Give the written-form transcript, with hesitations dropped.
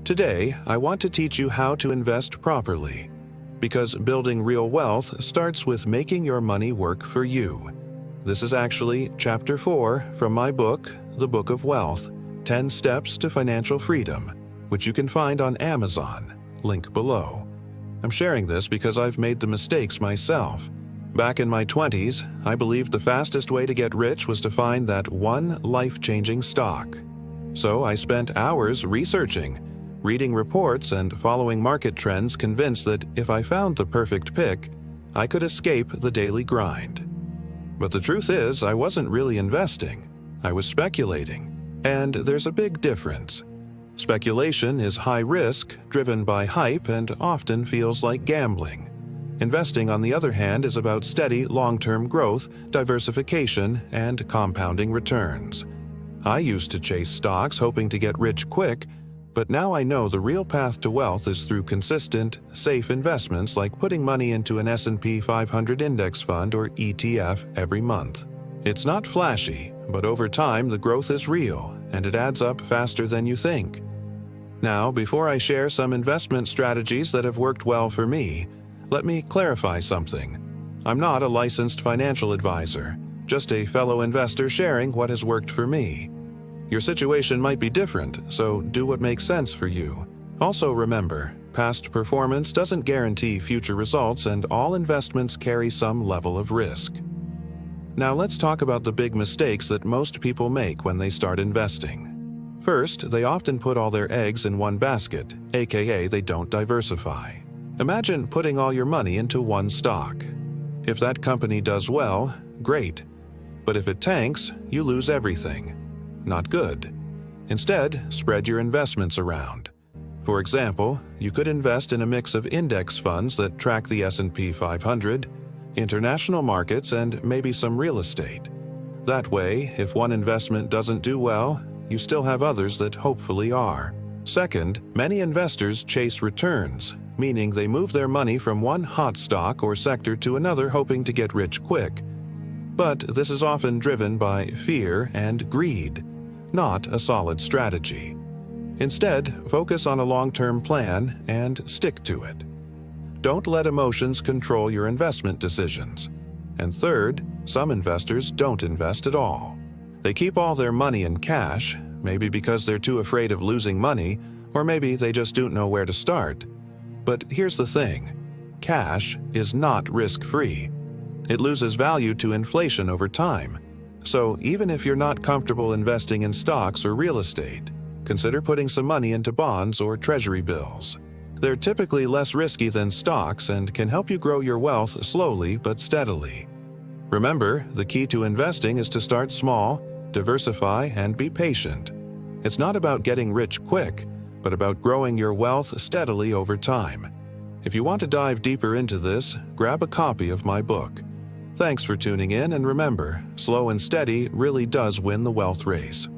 Today, I want to teach you how to invest properly, because building real wealth starts with making your money work for you. This is actually Chapter 4 from my book, The Book of Wealth, 10 Steps to Financial Freedom, which you can find on Amazon, link below. I'm sharing this because I've made the mistakes myself. Back in my 20s, I believed the fastest way to get rich was to find that one life-changing stock. So I spent hours researching, reading reports and following market trends, convinced that if I found the perfect pick, I could escape the daily grind. But the truth is, I wasn't really investing. I was speculating. And there's a big difference. Speculation is high risk, driven by hype, and often feels like gambling. Investing, on the other hand, is about steady, long-term growth, diversification, and compounding returns. I used to chase stocks hoping to get rich quick, but now I know the real path to wealth is through consistent, safe investments like putting money into an S&P 500 index fund or ETF every month. It's not flashy, but over time the growth is real, and it adds up faster than you think. Now, before I share some investment strategies that have worked well for me, let me clarify something. I'm not a licensed financial advisor, just a fellow investor sharing what has worked for me. Your situation might be different, so do what makes sense for you. Also remember, past performance doesn't guarantee future results, and all investments carry some level of risk. Now let's talk about the big mistakes that most people make when they start investing. First, they often put all their eggs in one basket, aka they don't diversify. Imagine putting all your money into one stock. If that company does well, great. But if it tanks, you lose everything. Not good. Instead, spread your investments around. For example, you could invest in a mix of index funds that track the S&P 500, international markets, and maybe some real estate. That way, if one investment doesn't do well, you still have others that hopefully are. Second, many investors chase returns, meaning they move their money from one hot stock or sector to another hoping to get rich quick. But this is often driven by fear and greed, not a solid strategy. Instead, focus on a long-term plan and stick to it. Don't let emotions control your investment decisions. And third, some investors don't invest at all. They keep all their money in cash, maybe because they're too afraid of losing money, or maybe they just don't know where to start. But here's the thing: cash is not risk-free. It loses value to inflation over time. So even if you're not comfortable investing in stocks or real estate, consider putting some money into bonds or treasury bills. They're typically less risky than stocks and can help you grow your wealth slowly but steadily. Remember, the key to investing is to start small, diversify, and be patient. It's not about getting rich quick, but about growing your wealth steadily over time. If you want to dive deeper into this, grab a copy of my book. Thanks for tuning in, and remember, slow and steady really does win the wealth race.